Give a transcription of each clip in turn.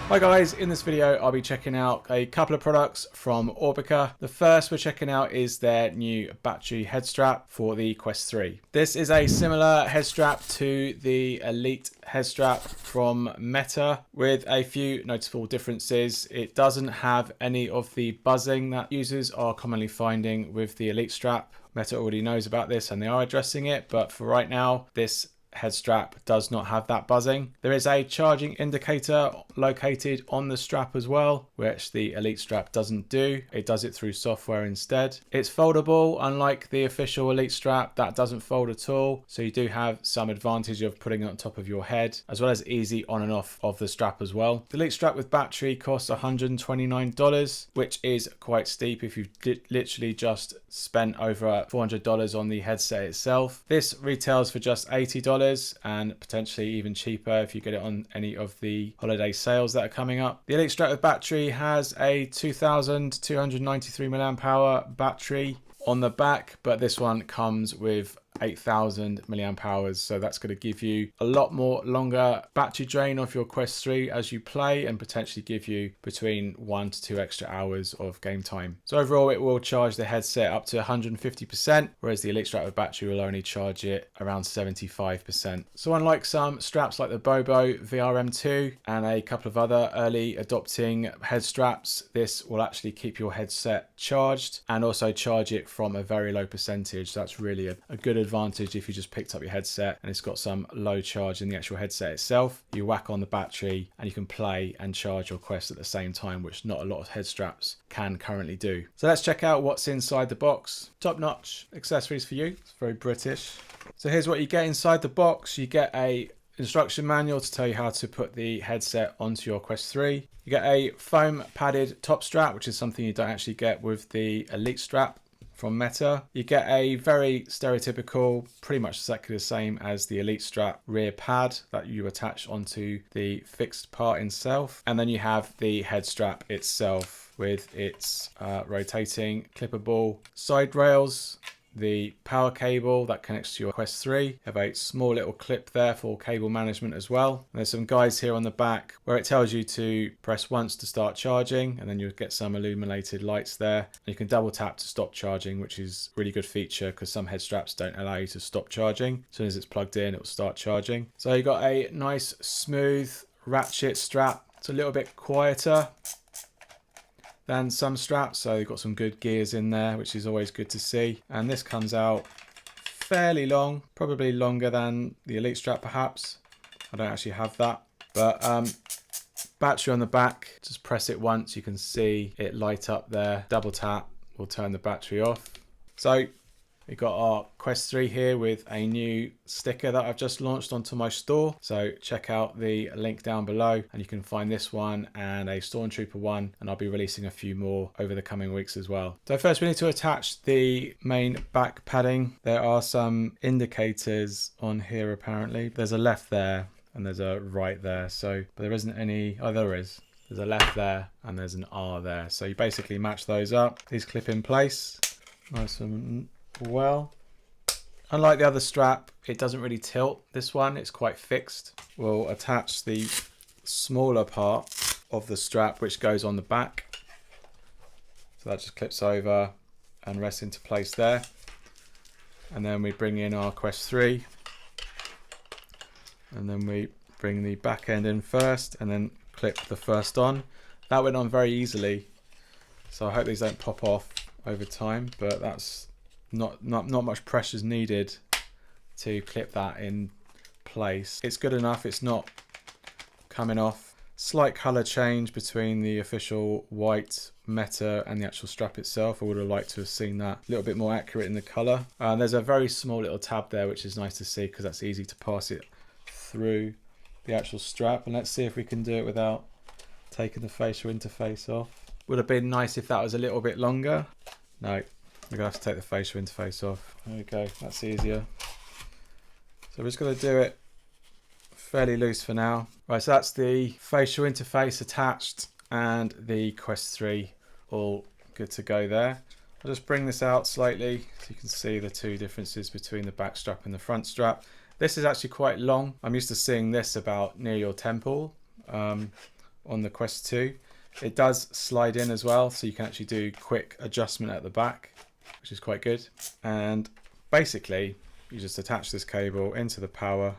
Hi guys, in this video I'll be checking out a couple of products from Aubika. The first we're checking out is their new battery head strap for the Quest 3. This is a similar head strap to the Elite head strap from Meta with a few noticeable differences. It doesn't have any of the buzzing that users are commonly finding with the Elite strap. Meta already knows about this and they are addressing it, but for right now this head strap does not have that buzzing. There is a charging indicator located on the strap as well, which the Elite strap doesn't do. It does it through software instead. It's foldable, unlike the official Elite strap that doesn't fold at all, so you do have some advantage of putting it on top of your head, as well as easy on and off of the strap as well. The Elite strap with battery costs $129, which is quite steep if you've literally just spent over $400 on the headset itself. This retails for just $80 and potentially even cheaper if you get it on any of the holiday sales that are coming up. The Elite strap with battery has a 2293 mAh battery on the back, but this one comes with 8,000 mAh, so that's going to give you a lot more longer battery drain off your Quest 3 as you play, and potentially give you between 1 to 2 extra hours of game time. So overall it will charge the headset up to 150%, whereas the Elite strap with battery will only charge it around 75%. So unlike some straps like the Bobo VRM2 and a couple of other early adopting head straps, this will actually keep your headset charged and also charge it from a very low percentage. So that's really a good advantage if you just picked up your headset and it's got some low charge in the actual headset itself. You whack on the battery and you can play and charge your Quest at the same time, which not a lot of head straps can currently do. So let's check out what's inside the box. Top-notch accessories for you. It's very British. So here's what you get inside the box. You get a instruction manual to tell you how to put the headset onto your Quest 3. You get a foam padded top strap, which is something you don't actually get with the Elite strap from Meta. You get a very stereotypical, pretty much exactly the same as the Elite strap rear pad that you attach onto the fixed part itself. And then you have the head strap itself with its rotating clippable side rails, the power cable that connects to your Quest 3. You have a small little clip there for cable management as well. And there's some guides here on the back where it tells you to press once to start charging, and then you'll get some illuminated lights there. And you can double tap to stop charging, which is a really good feature because some head straps don't allow you to stop charging. As soon as it's plugged in, it will start charging. So you got a nice smooth ratchet strap. It's a little bit quieter than some straps, so you've got some good gears in there, which is always good to see. And this comes out fairly long, probably longer than the Elite strap perhaps. I don't actually have that, but battery on the back, just press it once, you can see it light up there. Double tap will turn the battery off. So we've got our Quest 3 here with a new sticker that I've just launched onto my store. So check out the link down below and you can find this one and a Stormtrooper one, and I'll be releasing a few more over the coming weeks as well. So first we need to attach the main back padding. There are some indicators on here apparently. There's a left there and there's a right there. So but there isn't any, oh there is. There's a left there and there's an R there. So you basically match those up. These clip in place. Nice and well. Unlike the other strap, it doesn't really tilt. This one, it's quite fixed. We'll attach the smaller part of the strap which goes on the back. So that just clips over and rests into place there. And then we bring in our Quest 3. And then we bring the back end in first and then clip the first on. That went on very easily. So I hope these don't pop off over time, but that's not much pressure is needed to clip that in place. It's good enough, it's not coming off. Slight color change between the official white Meta and the actual strap itself. I would have liked to have seen that a little bit more accurate in the color. There's a very small little tab there which is nice to see because that's easy to pass it through the actual strap. And let's see if we can do it without taking the facial interface off. Would have been nice if that was a little bit longer. No, we're gonna have to take the facial interface off. There we go, that's easier. So we're just gonna do it fairly loose for now. Right, so that's the facial interface attached and the Quest 3 all good to go there. I'll just bring this out slightly so you can see the two differences between the back strap and the front strap. This is actually quite long. I'm used to seeing this about near your temple. on the Quest 2. It does slide in as well, so you can actually do quick adjustment at the back, which is quite good. And basically, you just attach this cable into the power,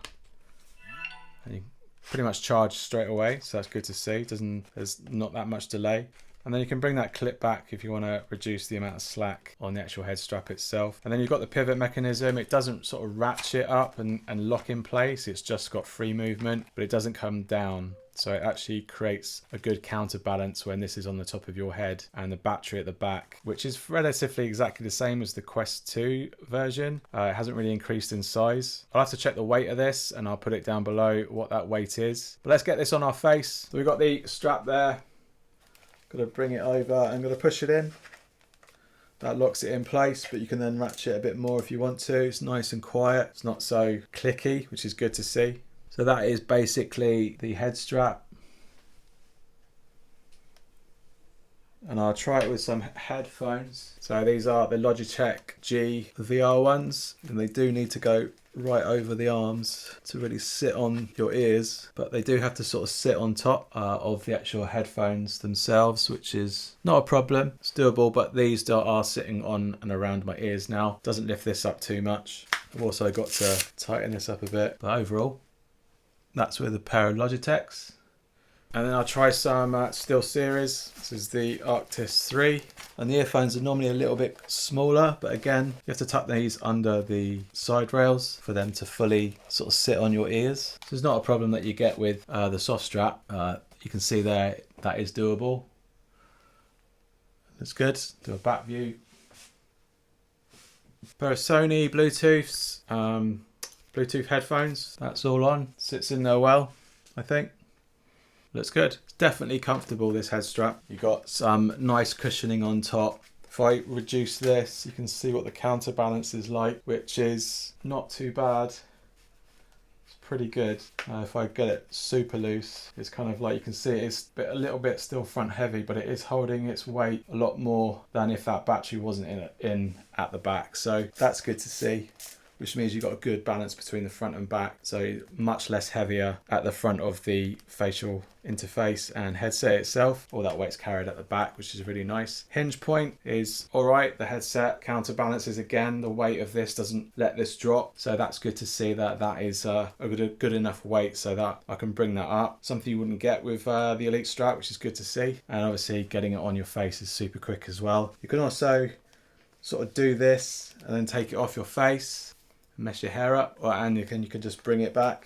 and you pretty much charge straight away, so that's good to see. There's not that much delay. And then you can bring that clip back if you want to reduce the amount of slack on the actual head strap itself. And then you've got the pivot mechanism. It doesn't sort of ratchet up and lock in place. It's just got free movement, but it doesn't come down. So it actually creates a good counterbalance when this is on the top of your head, and the battery at the back, which is relatively exactly the same as the Quest 2 version. It hasn't really increased in size. I'll have to check the weight of this, and I'll put it down below what that weight is. But let's get this on our face. So we've got the strap there. Got to bring it over. I'm going to push it in. That locks it in place, but you can then ratchet a bit more if you want to. It's nice and quiet. It's not so clicky, which is good to see. So that is basically the head strap. And I'll try it with some headphones. So these are the Logitech G VR ones, and they do need to go right over the arms to really sit on your ears, but they do have to sort of sit on top of the actual headphones themselves, which is not a problem. It's doable, but these are sitting on and around my ears now. Doesn't lift this up too much. I've also got to tighten this up a bit, but overall, that's with a pair of Logitechs. And then I'll try some SteelSeries. This is the Arctis 3. And the earphones are normally a little bit smaller, but again, you have to tuck these under the side rails for them to fully sort of sit on your ears. So it's not a problem that you get with the soft strap. You can see there, that is doable. That's good. Do a back view. Pair of Sony Bluetooths, Bluetooth headphones. That's all on. Sits in there well, I think. Looks good. It's definitely comfortable, this head strap. You've got some nice cushioning on top. If I reduce this, you can see what the counterbalance is like, which is not too bad. It's pretty good. If I get it super loose, it's kind of like, you can see it's a little bit still front heavy, but it is holding its weight a lot more than if that battery wasn't in at the back. So that's good to see, which means you've got a good balance between the front and back. So much less heavier at the front of the facial interface and headset itself. All that weight's carried at the back, which is really nice. Hinge point is all right. The headset counterbalances again. The weight of this doesn't let this drop. So that's good to see that that is a good enough weight so that I can bring that up. Something you wouldn't get with the Elite strap, which is good to see. And obviously getting it on your face is super quick as well. You can also sort of do this and then take it off your face, mess your hair up, and you can just bring it back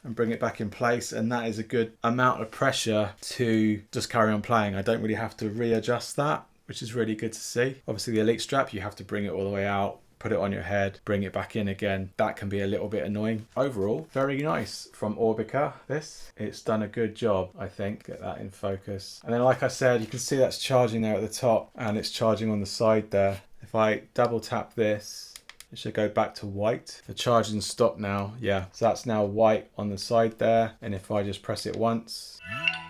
and bring it back in place, and that is a good amount of pressure to just carry on playing. I don't really have to readjust that, which is really good to see. Obviously the Elite strap, you have to bring it all the way out, put it on your head, bring it back in again. That can be a little bit annoying. Overall, very nice from Aubika. It's done a good job, I think. Get that in focus. And then like I said, you can see that's charging there at the top, and it's charging on the side there. If I double tap this, it should go back to white. The charging stopped now. Yeah, so that's now white on the side there. And if I just press it once,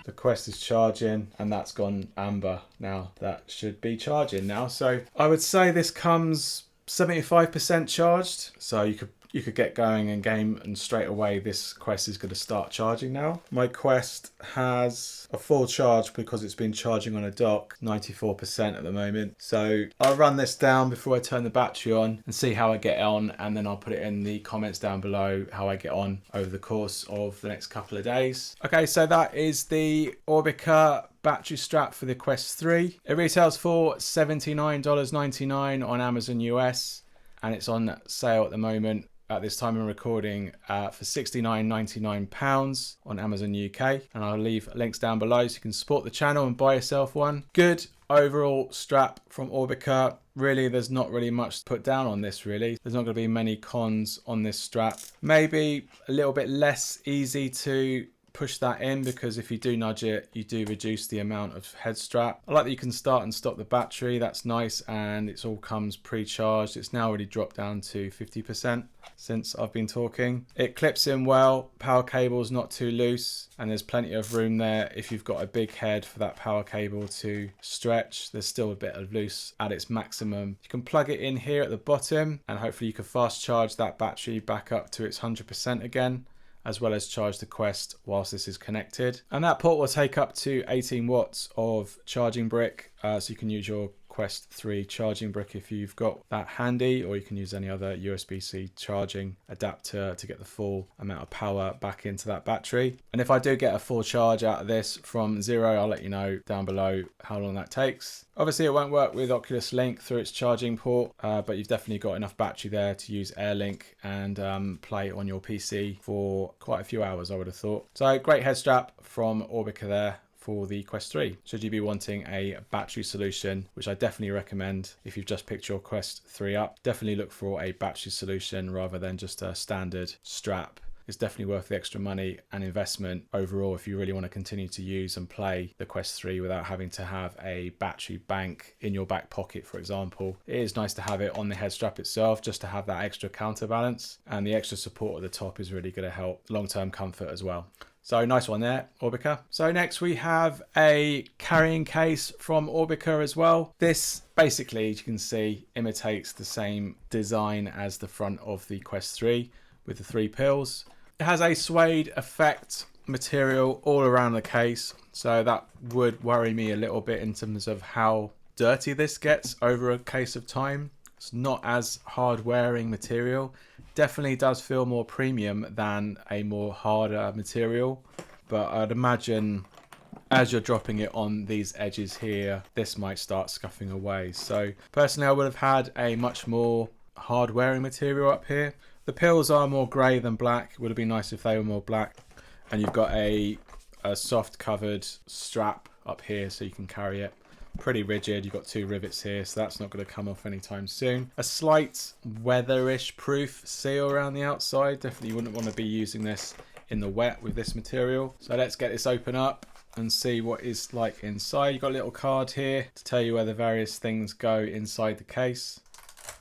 the Quest is charging, and that's gone amber now. That should be charging now. So I would say this comes 75% charged. So you could get going in game, and straight away this Quest is going to start charging now. My Quest has a full charge because it's been charging on a dock, 94% at the moment. So I'll run this down before I turn the battery on and see how I get on, and then I'll put it in the comments down below how I get on over the course of the next couple of days. Okay, so that is the Aubika battery strap for the Quest 3. It retails for $79.99 on Amazon US, and it's on sale at the moment at this time of recording for £69.99 on Amazon UK, and I'll leave links down below so you can support the channel and buy yourself one. Good overall strap from Aubika. Really, there's not really much to put down on this, really. There's not going to be many cons on this strap. Maybe a little bit less easy to push that in, because if you do nudge it, you do reduce the amount of head strap. I like that you can start and stop the battery. That's nice, and it all comes pre-charged. It's now already dropped down to 50% since I've been talking. It clips in well. Power cable's not too loose, and there's plenty of room there if you've got a big head for that power cable to stretch. There's still a bit of loose at its maximum. You can plug it in here at the bottom, and hopefully you can fast charge that battery back up to its 100% again. as well as charge the Quest whilst this is connected. And that port will take up to 18 watts of charging brick, so you can use your Quest 3 charging brick if you've got that handy, or you can use any other USB-C charging adapter to get the full amount of power back into that battery. And if I do get a full charge out of this from zero, I'll let you know down below how long that takes. Obviously it won't work with Oculus Link through its charging port, but you've definitely got enough battery there to use AirLink and play on your PC for quite a few hours, I would have thought. So great head strap from Aubika there for the Quest 3. Should you be wanting a battery solution, which I definitely recommend if you've just picked your Quest 3 up, definitely look for a battery solution rather than just a standard strap. It's definitely worth the extra money and investment overall if you really want to continue to use and play the Quest 3 without having to have a battery bank in your back pocket, for example. It is nice to have it on the head strap itself just to have that extra counterbalance, and the extra support at the top is really going to help long-term comfort as well. So nice one there, Aubika. So next we have a carrying case from Aubika as well. This basically, as you can see, imitates the same design as the front of the Quest 3 with the 3 pills. It has a suede effect material all around the case, so that would worry me a little bit in terms of how dirty this gets over a case of time. It's not as hard wearing material. Definitely does feel more premium than a more harder material, but I'd imagine as you're dropping it on these edges here, this might start scuffing away. So personally I would have had a much more hard wearing material up here. The pills are more grey than black. It would have been nice if they were more black. And you've got a soft covered strap up here so you can carry it. Pretty rigid. You've got 2 rivets here, so that's not going to come off anytime soon. A slight weatherish proof seal around the outside. Definitely wouldn't want to be using this in the wet with this material. So let's get this open up and see what it's like inside. You've got a little card here to tell you where the various things go inside the case.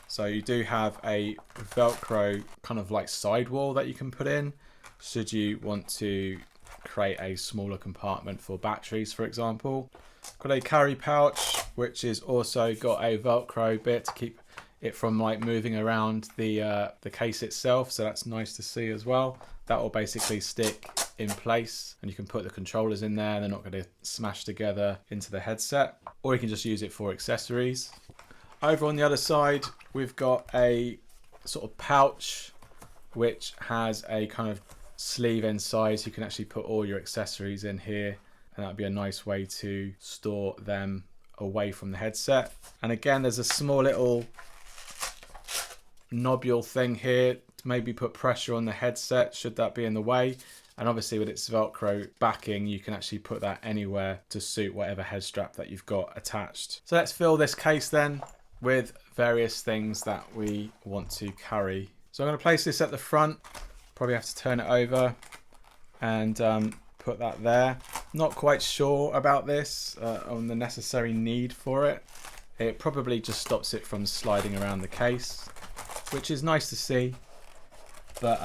So you do have a Velcro kind of like sidewall that you can put in should you want to create a smaller compartment for batteries, for example. Got a carry pouch, which is also got a Velcro bit to keep it from like moving around the case itself. So that's nice to see as well. That will basically stick in place and you can put the controllers in there. They're not going to smash together into the headset, or you can just use it for accessories. Over on the other side, we've got a sort of pouch which has a kind of sleeve inside, so you can actually put all your accessories in here, and that'd be a nice way to store them away from the headset. And again, there's a small little nobule thing here to maybe put pressure on the headset should that be in the way. And obviously with its Velcro backing, you can actually put that anywhere to suit whatever head strap that you've got attached. So let's fill this case then with various things that we want to carry. So I'm going to place this at the front. Probably have to turn it over and put that there. Not quite sure about this, on the necessary need for it. It probably just stops it from sliding around the case, which is nice to see. But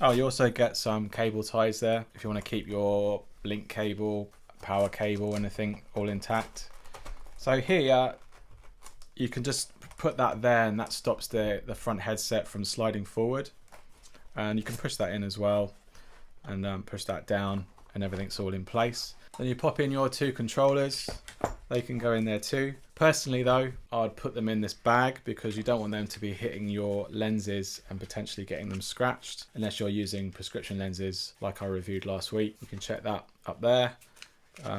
oh, you also get some cable ties there if you want to keep your link cable, power cable, anything all intact. So here you can just put that there, and that stops the front headset from sliding forward. And you can push that in as well, and push that down, and everything's all in place. Then you pop in your 2 controllers. They can go in there too. Personally though, I'd put them in this bag because you don't want them to be hitting your lenses and potentially getting them scratched, unless you're using prescription lenses like I reviewed last week. You can check that up there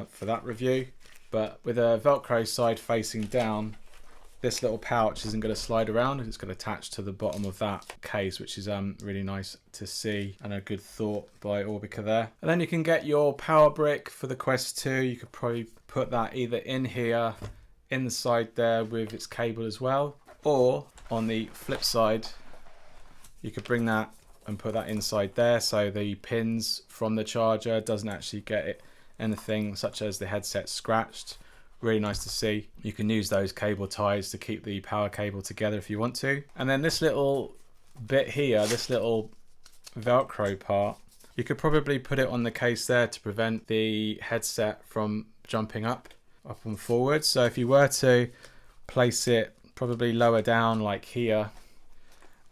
for that review. But with a Velcro side facing down, this little pouch isn't going to slide around. It's going to attach to the bottom of that case, which is really nice to see, and a good thought by Aubika there. And then you can get your power brick for the Quest 2. You could probably put that either in here, in the side there with its cable as well, or on the flip side, you could bring that and put that inside there, so the pins from the charger doesn't actually get it anything such as the headset scratched. Really nice to see. You can use those cable ties to keep the power cable together if you want to. And then this little bit here, this little Velcro part, you could probably put it on the case there to prevent the headset from jumping up and forward. So if you were to place it probably lower down like here,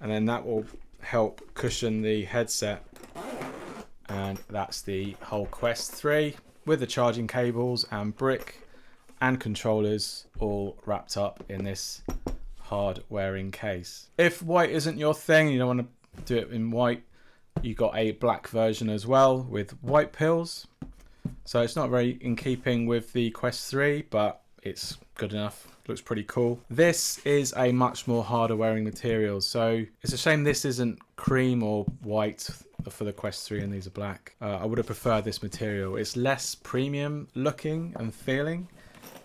and then that will help cushion the headset And that's the whole Quest 3 with the charging cables and brick and controllers all wrapped up in this hard wearing case. If white isn't your thing, you don't want to do it in white, you got a black version as well with white pills. So it's not very in keeping with the Quest 3, but it's good enough. Looks pretty cool. This is a much more harder wearing material, so it's a shame this isn't cream or white for the Quest 3 and these are black. I would have preferred this material. It's less premium looking and feeling,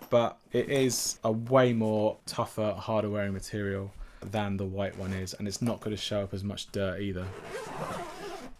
but it is a way more tougher, harder wearing material than the white one is, and it's not going to show up as much dirt either.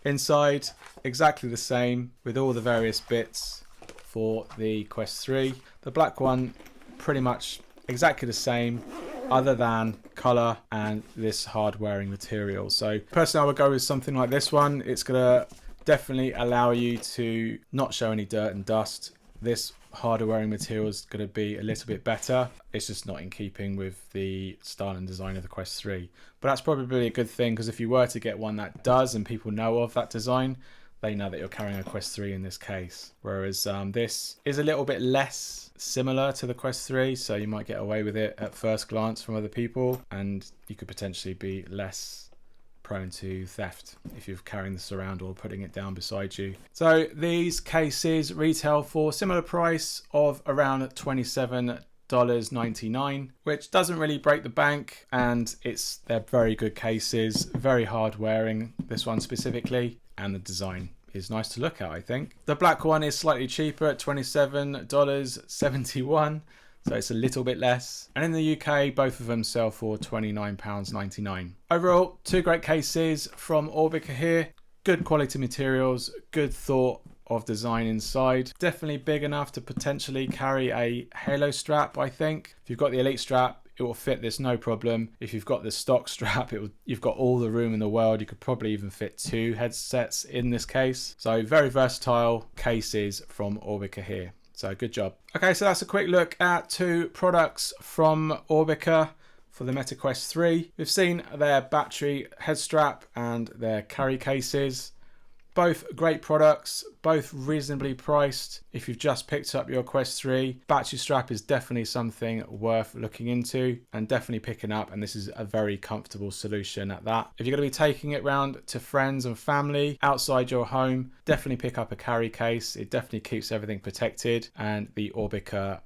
Inside, exactly the same with all the various bits for the Quest 3. The black one, pretty much exactly the same, other than color and this hard wearing material. So personally, I would go with something like this one. It's going to definitely allow you to not show any dirt and dust. This harder wearing material is going to be a little bit better. It's just not in keeping with the style and design of the Quest 3. But that's probably a good thing, because if you were to get one that does and people know of that design, they know that you're carrying a Quest 3 in this case. Whereas this is a little bit less similar to the Quest 3, so you might get away with it at first glance from other people, and you could potentially be less prone to theft if you're carrying this around or putting it down beside you. So these cases retail for similar price of around $27.99, which doesn't really break the bank, and they're very good cases, very hard wearing, this one specifically, and the design is nice to look at, I think. The black one is slightly cheaper at $27.71. So it's a little bit less. And in the UK, both of them sell for £29.99. Overall, two great cases from Aubika here. Good quality materials, good thought of design inside. Definitely big enough to potentially carry a Halo strap, I think. If you've got the Elite strap, it will fit this no problem. If you've got the stock strap, you've got all the room in the world. You could probably even fit two headsets in this case. So very versatile cases from Aubika here. So good job. Okay, so that's a quick look at two products from Aubika for the Meta Quest 3. We've seen their battery head strap and their carry cases. Both great products, both reasonably priced. If you've just picked up your Quest 3, battery strap is definitely something worth looking into and definitely picking up, and this is a very comfortable solution at that. If you're going to be taking it round to friends and family outside your home, definitely pick up a carry case. It definitely keeps everything protected, and the Aubika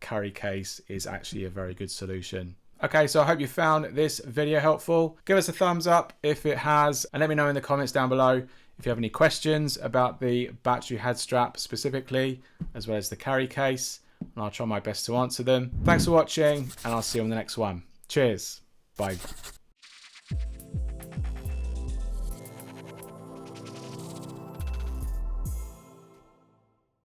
carry case is actually a very good solution. Okay, so I hope you found this video helpful. Give us a thumbs up if it has, and let me know in the comments down below if you have any questions about the battery head strap specifically, as well as the carry case, and I'll try my best to answer them. Thanks for watching, and I'll see you on the next one. Cheers. Bye.